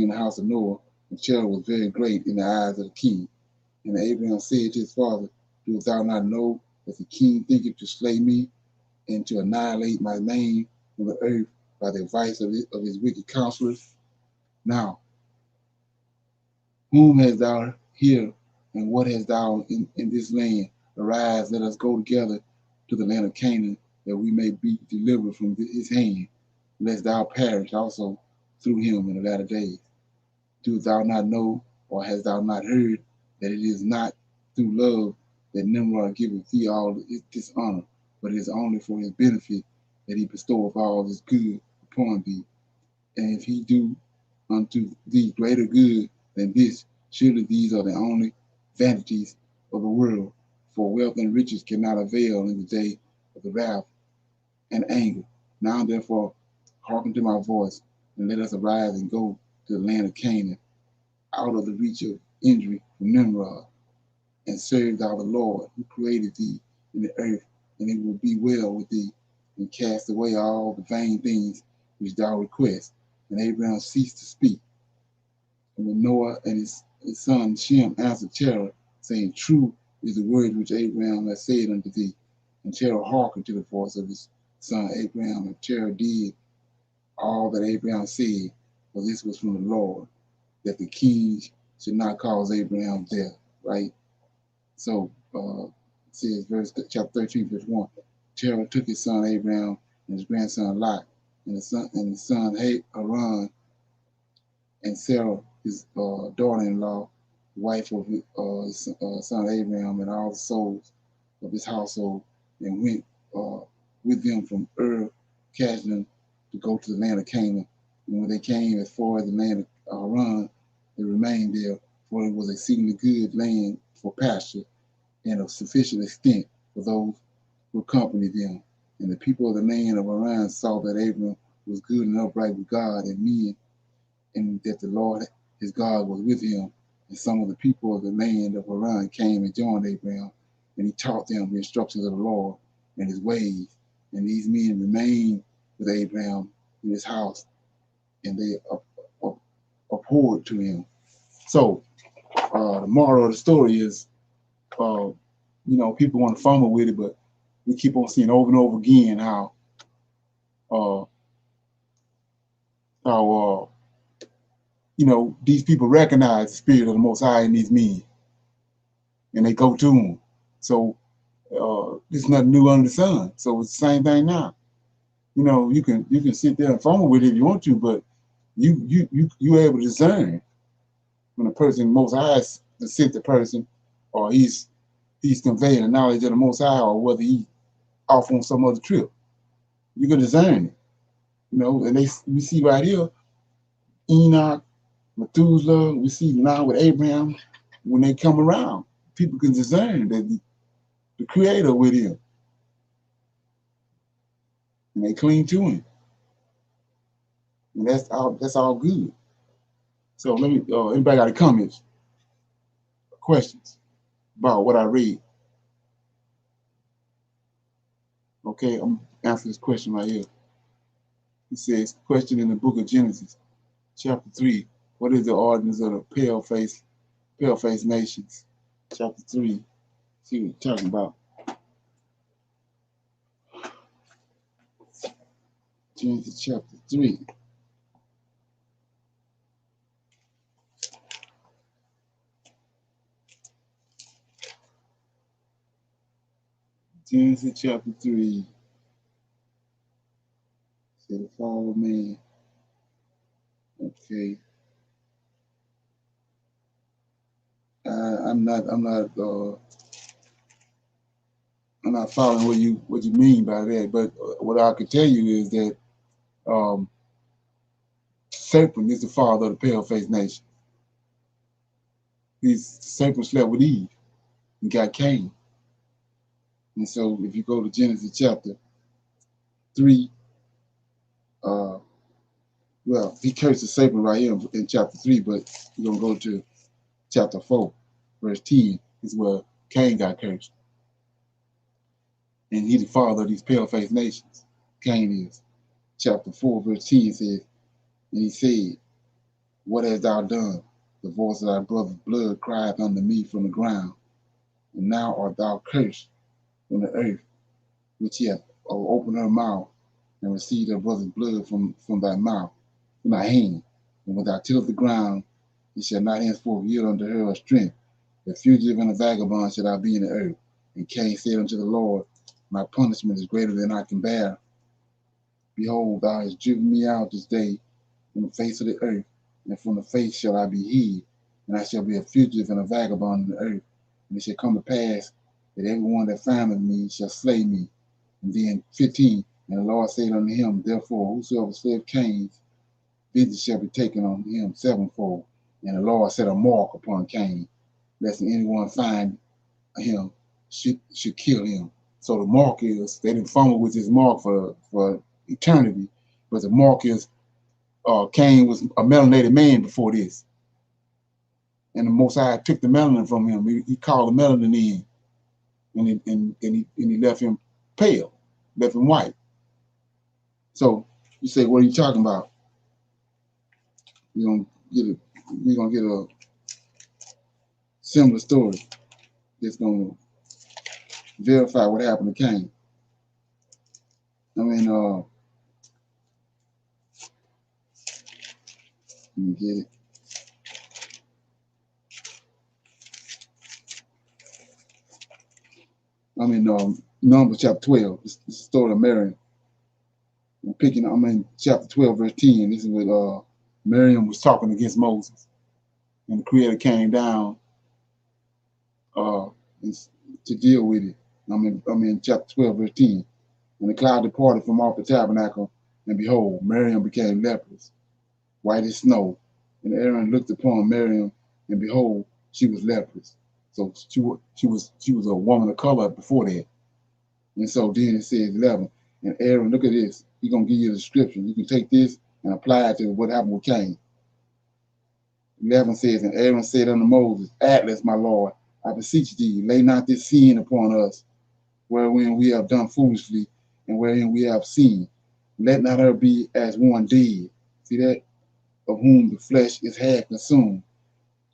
in the house of Noah. And terror was very great in the eyes of the king. And Abraham said to his father, dost thou not know that the king thinketh to slay me and to annihilate my name from the earth by the advice of his wicked counselors? Now, whom hast thou here, and what hast thou in this land? Arise, let us go together to the land of Canaan, that we may be delivered from his hand, lest thou perish also through him in the latter days. Dost thou not know, or hast thou not heard, that it is not through love that Nimrod giveth thee all this honor, but it is only for his benefit that he bestoweth all this good upon thee? And if he do unto thee greater good than this, surely these are the only vanities of the world. For wealth and riches cannot avail in the day of the wrath and anger. Now therefore hearken to my voice, and let us arise and go to the land of Canaan, out of the reach of injury from Nimrod, and serve thou the Lord who created thee in the earth, and it will be well with thee, and cast away all the vain things which thou request. And Abraham ceased to speak. And when Noah and his son Shem answered Terah, saying, true is the word which Abraham has said unto thee. And Terah hearkened to the voice of his son Abraham, and Terah did all that Abraham said, for this was from the Lord, that the king should not cause Abraham death. Right? So it says chapter 13, verse 1. Terah took his son Abraham and his grandson Lot, and his son Haran, and Sarah, his daughter-in-law, wife of his son Abraham, and all the souls of his household, and went with them from Casdim to go to the land of Canaan. And when they came as far as the land of Haran, they remained there, for it was exceedingly good land for pasture, and of sufficient extent for those who accompanied them. And the people of the land of Haran saw that Abram was good and upright with God and men, and that the Lord his God was with him. And some of the people of the land of Haran came and joined Abraham, and he taught them the instructions of the Lord and his ways. And these men remained with Abraham in his house, and they abhorred to him. So the moral of the story is, people want to fumble with it, but we keep on seeing over and over again uh, how these people recognize the spirit of the Most High in these men, and they go to him. So there's nothing new under the sun. So it's the same thing now. You can sit there and fumble with it if you want to, but you're able to discern when a person Most High has sent the person, or he's conveying the knowledge of the Most High, or whether he off on some other trip. You can discern it, you know. And we see right here, Enoch, Methuselah. We see now with Abraham, when they come around, people can discern that the Creator with him, and they cling to him, and that's all. That's all good. So let me. Anybody got any comments, questions about what I read? Okay, I'm answering this question right here. It says, question in the book of Genesis, chapter 3. What is the ordinance of the pale-faced nations? Chapter 3. See what you're talking about. Genesis chapter 3. Genesis chapter 3. Say the fall of man. Okay. I'm not following what you mean by that, but what I can tell you is that serpent is the father of the pale-faced nation. Serpent slept with Eve and got Cain. And so if you go to Genesis chapter 3, well, he cursed the serpent right here in chapter 3, but you're going to go to chapter 4, verse 10, is where Cain got cursed. And he's the father of these pale-faced nations. Cain is. Chapter 4, verse 10 says, and he said, what hast thou done? The voice of thy brother's blood cried unto me from the ground. And now art thou cursed from the earth, which he hath opened her mouth, and received her brother's blood from thy mouth, from thy hand. And when thou tillest the ground, it shall not henceforth yield unto her a strength. A fugitive and a vagabond shall I be in the earth. And Cain said unto the Lord, my punishment is greater than I can bear. Behold, thou hast driven me out this day from the face of the earth, and from the face shall I be hid, and I shall be a fugitive and a vagabond in the earth. And it shall come to pass that everyone that findeth me shall slay me. And then 15, and the Lord said unto him, therefore, whosoever slayeth Cain, vengeance shall be taken on him sevenfold. And the Lord set a mark upon Cain, lest anyone find him should kill him. So the mark is, they didn't fumble with this mark for eternity, but the mark is Cain was a melanated man before this. And the Most High took the melanin from him. He called the melanin in, and he left him pale, left him white. So you say, what are you talking about? We're gonna get a similar story that's gonna verify what happened to Cain. I mean, let me get it. I mean, Numbers chapter 12. This is the story of Miriam. I'm in chapter 12, verse 10. This is what Miriam was talking against Moses, and the Creator came down to deal with it. I'm in chapter 12, verse 10. And the cloud departed from off the tabernacle, and behold, Miriam became leprous, white as snow. And Aaron looked upon Miriam, and behold, she was leprous. So she was a woman of color before that. And so then it says 11. And Aaron, look at this. He's gonna give you a description. You can take this and apply it to what happened with Cain. 11 says, and Aaron said unto Moses, Atlas, my Lord, I beseech thee, lay not this sin upon us, wherein we have done foolishly, and wherein we have sinned. Let not her be as one dead. See that? Of whom the flesh is half consumed,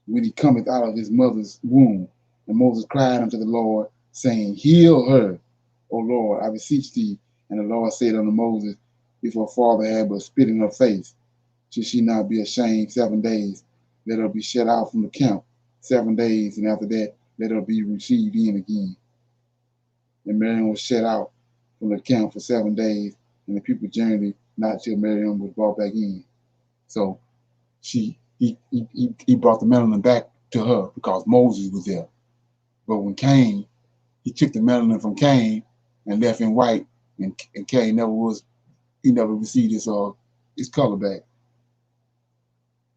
when he cometh out of his mother's womb. And Moses cried unto the Lord, saying, heal her, O Lord, I beseech thee. And the Lord said unto Moses, if her father had but spit in her face, should she not be ashamed 7 days? Let her be shut out from the camp 7 days, and after that, let her be received in again. And Miriam was shut out from the camp for 7 days, and the people journeyed not till Miriam was brought back in. So he brought the melanin back to her because Moses was there. But when Cain, he took the melanin from Cain and left in white, and Cain never received his color back.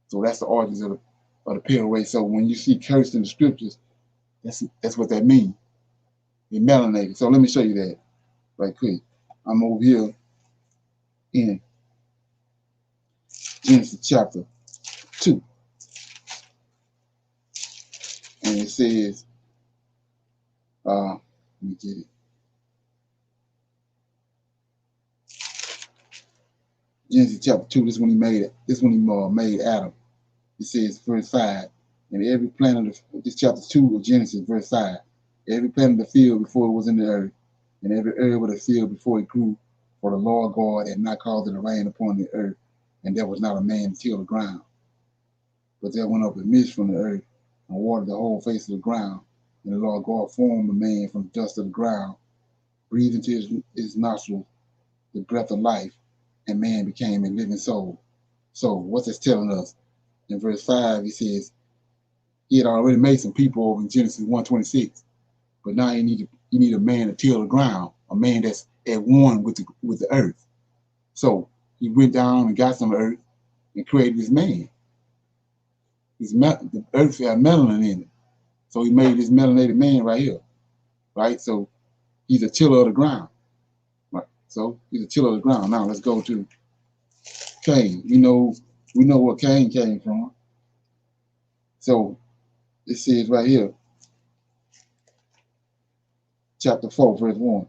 So that's the origins of the pale race. So when you see cursed in the scriptures, that's what that means. You're melanated. So let me show you that right quick. I'm over here in Genesis chapter 2, and it says, let me get it. Genesis chapter 2, this is when he made it. This is when he made Adam. It says, verse 5, and every plant of this chapter 2 of Genesis, verse 5, every plant of the field before it was in the earth, and every herb of the field before it grew, for the Lord God had not caused it to rain upon the earth, and there was not a man to till the ground. But there went up a mist from the earth, and watered the whole face of the ground. And the Lord God formed a man from the dust of the ground, breathed into his nostrils the breath of life, and man became a living soul. So what's this telling us? In verse 5, he says, he had already made some people over in Genesis 1:26, but now you need a man to till the ground, a man that's at one with the earth. So he went down and got some earth and created this man. The earth had melanin in it. So he made this melanated man right here. Right? So he's a tiller of the ground. Right? So he's a tiller of the ground. Now let's go to Cain. We know where Cain came from. So it says right here, chapter 4, verse 1. It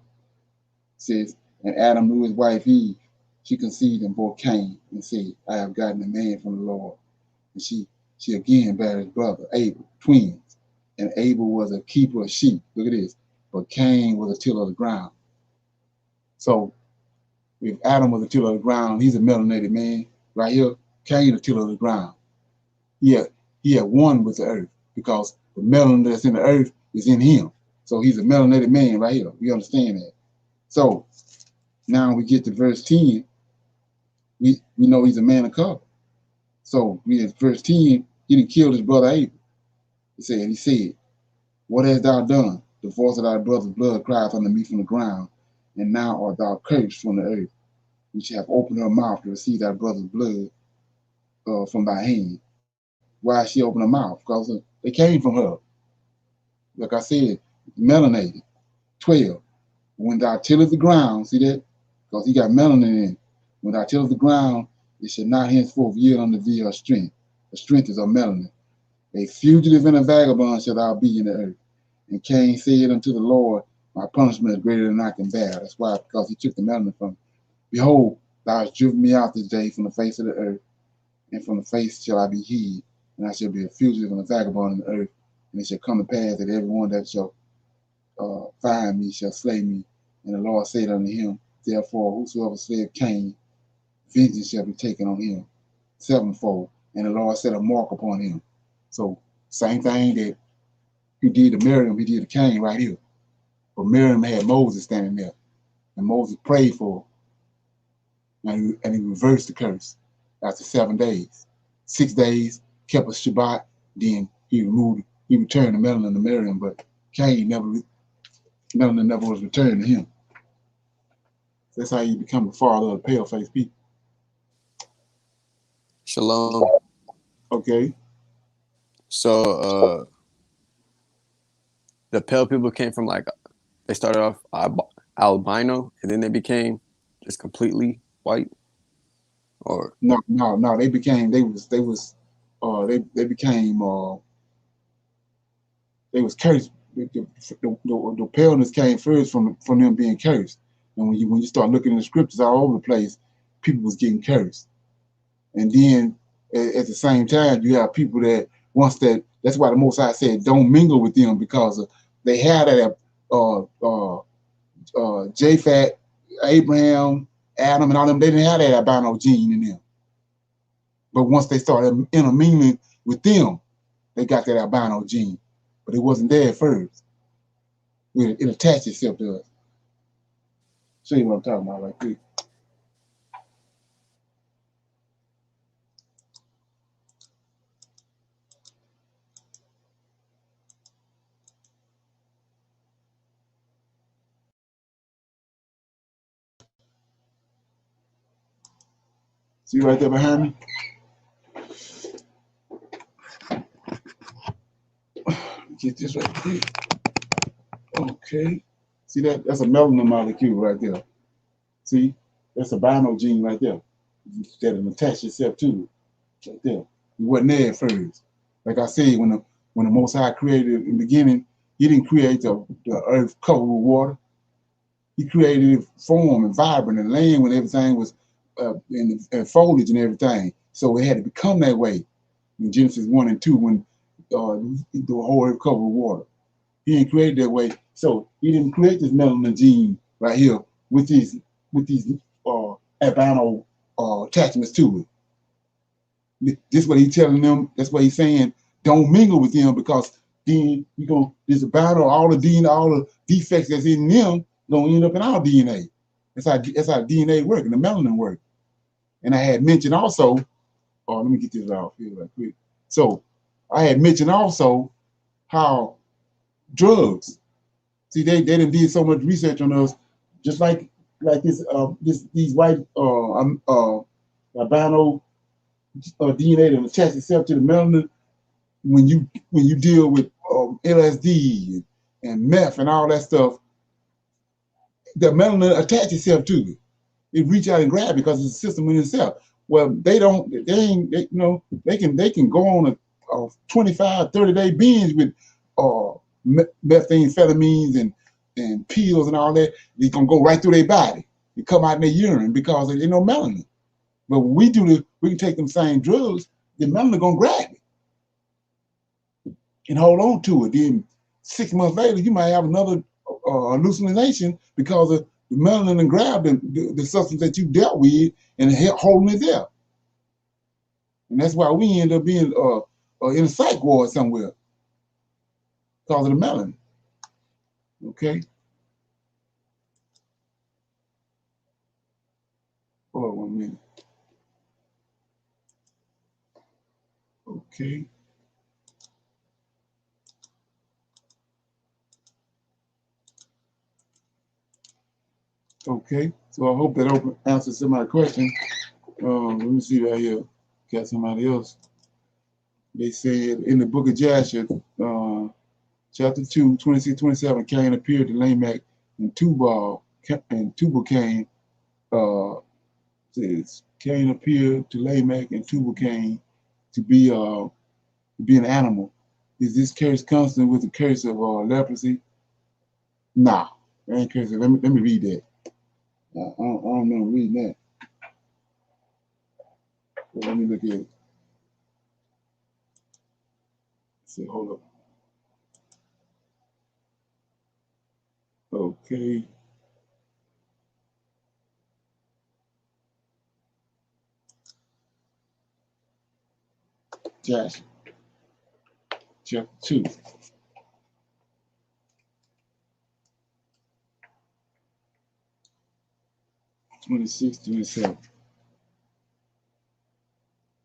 says, and Adam knew his wife Eve. She conceived and bore Cain and said, I have gotten a man from the Lord. And she again bare his brother Abel, twins. And Abel was a keeper of sheep. Look at this. But Cain was a tiller of the ground. So if Adam was a tiller of the ground, he's a melanated man. Right here, Cain a tiller of the ground. He had one with the earth because the melanin that's in the earth is in him. So he's a melanated man right here. We understand that. So now we get to verse 10. We know he's a man of color. So we at verse 10, he didn't kill his brother Abel. He said, what hast thou done? The voice of thy brother's blood crieth unto me from the ground, and now art thou cursed from the earth, which hath opened her mouth to receive thy brother's blood from thy hand. Why she opened her mouth? Because they came from her. Like I said, melanated. 12. When thou tillest the ground, see that? Because he got melanin in it. When thou tillest the ground, it shall not henceforth yield unto thee her strength. The strength is of melanin. A fugitive and a vagabond shall thou be in the earth. And Cain said unto the Lord, my punishment is greater than I can bear. That's why, because he took the melanin from me. Behold, thou hast driven me out this day from the face of the earth, and from the face shall I be hid, and I shall be a fugitive and a vagabond in the earth. And it shall come to pass that everyone that shall find me shall slay me. And the Lord said unto him, therefore, whosoever slayeth Cain, vengeance shall be taken on him sevenfold. And the Lord set a mark upon him. So, same thing that he did to Miriam, he did to Cain right here. But Miriam had Moses standing there, and Moses prayed for her, and he reversed the curse after 7 days. 6 days, kept a Shabbat, then he returned the melanin to Miriam, but Cain melanin never was returned to him. That's how you become the father of the pale-faced people. Shalom. Okay. So the pale people came from they started off albino and then they became just completely white, or No. They became they cursed. The paleness came first from them being cursed. And when you start looking in the scriptures all over the place, people was getting cursed. And then at the same time, you have people that that's why the Most High said don't mingle with them, because they had that Japhet, Abraham, Adam, and all them. They didn't have that albino gene in them. But once they started intermingling with them, they got that albino gene. But it wasn't there at first. It attached itself to us. Show you what I'm talking about right quick. See right there behind me? Get this right here. Okay. See that? That's a melanin molecule right there. See? That's a bino gene right there. That'll attach itself to it. Right there. It wasn't there at first. Like I said, when the Most High created it in the beginning, he didn't create the earth covered with water. He created it form and vibrant and land when everything was in foliage and everything. So it had to become that way in Genesis 1 and 2 when the whole earth covered with water. He didn't create it that way. So he didn't create this melanin gene right here with these albino attachments to it. This is what he's telling them. That's what he's saying. Don't mingle with them because then you're gonna this albino, all the DNA, all the defects that's in them gonna end up in our DNA. That's how DNA work and the melanin work. And I had mentioned also, let me get this out here right quick. So I had mentioned also how drugs. See, they didn't did so much research on us, just like these white albino DNA that attach itself to the melanin. When you deal with LSD and meth and all that stuff, the melanin attach itself to it. It reach out and grab it because it's a system in itself. Well, they can go on a 25, 30-day binge with methamphetamines and pills and all that. It's gonna go right through their body. It come out in their urine because there's no melanin. But when we can take them same drugs, the melanin gonna grab it and hold on to it. Then 6 months later, you might have another hallucination because of the melanin and grab the substance that you dealt with and holding it there. And that's why we end up being in a psych ward somewhere because of the melanin. Okay? Hold on 1 minute. Okay. Okay. So I hope that answers some of my question. Let me see right here. Got somebody else. They said in the book of Jasher, chapter 2, 26, 27, Cain appeared to Lamech and Tubal Cain. Says Cain appeared to Lamech and Tubal Cain to be an animal. Is this curse constant with the curse of leprosy? Nah, that ain't curse. Let me read that. I don't know reading that. So let me look at it. Say, hold up. Okay. Josh, chapter 2. (26, 27)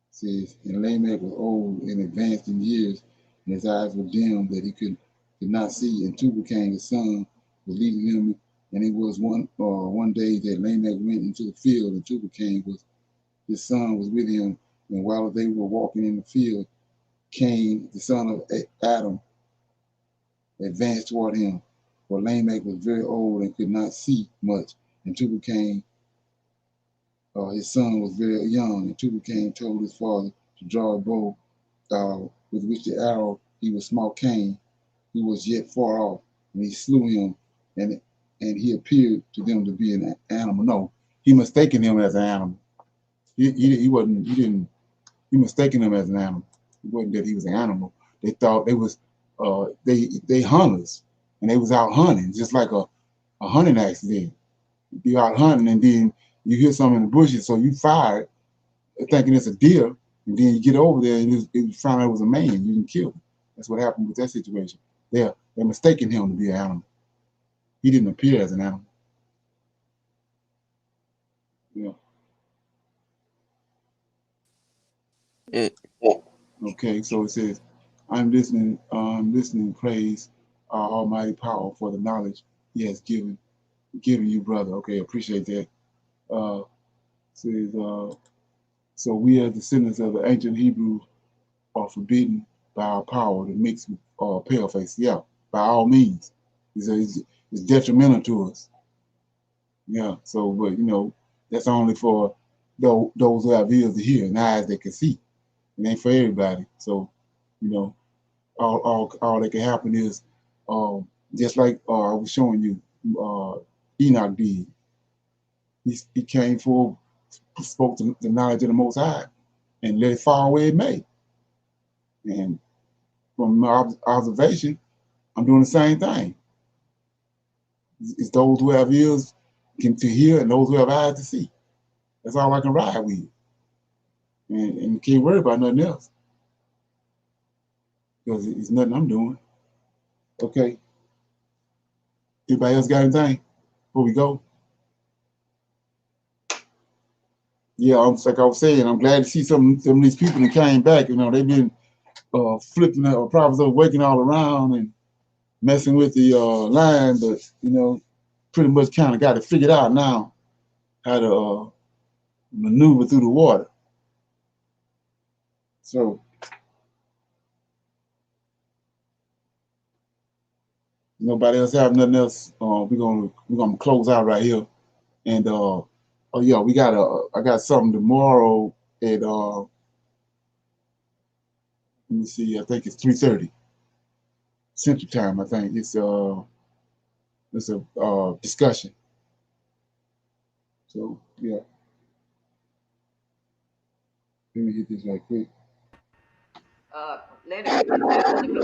says, and Lamech was old and advanced in years, and his eyes were dim that he could not see. And Tubal Cain, his son, was leading him. And it was one day that Lamech went into the field, and Tubal Cain his son was with him. And while they were walking in the field, Cain, the son of Adam, advanced toward him. For Lamech was very old and could not see much, and Tubal Cain, his son, was very young. And Tubal Cain told his father to draw a bow with which the arrow he would smite Cain, who was yet far off, and he slew him, and he appeared to them to be an animal. No, he mistaken him as an animal. He wasn't. He mistaken him as an animal. It wasn't that he was an animal. They thought they was they hunters, and they was out hunting, just like a hunting accident. You out hunting, and then you hear something in the bushes, so you fire it, thinking it's a deer, and then you get over there and you find out it was a man. You didn't kill him. That's what happened with that situation. They're mistaking him to be an animal. He didn't appear as an animal. Yeah. Okay, so it says, I'm listening, praise our almighty power for the knowledge he has given you, brother. Okay, appreciate that. Says So we as descendants of the ancient Hebrews are forbidden by our power to mix with pale face. Yeah, by all means. It's detrimental to us. Yeah. So, but that's only for those who have ears to hear and eyes that can see. It ain't for everybody. So, you know, all that can happen is just like I was showing you, Enoch did. He came for spoke the knowledge of the Most High and let it fall where it may. And from my observation, I'm doing the same thing. It's those who have ears to hear and those who have eyes to see. That's all I can ride with. And can't worry about nothing else because it's nothing I'm doing. Okay. Anybody else got anything before we go? Yeah, like I was saying, I'm glad to see some of these people that came back. They've been flipping problems of waking all around and messing with the line, but pretty much kind of got it figured out now how to maneuver through the water. So nobody else have nothing else. We're gonna close out right here. And oh yeah, I got something tomorrow at let me see, I think it's 3:30 Central Time. I think it's a discussion. So yeah, let me hit this right quick. Let it repeat after me.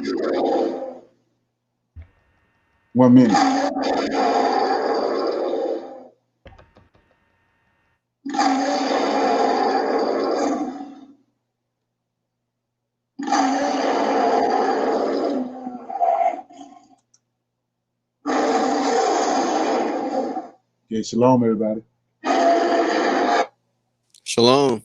1 minute. Okay, shalom, everybody. Shalom.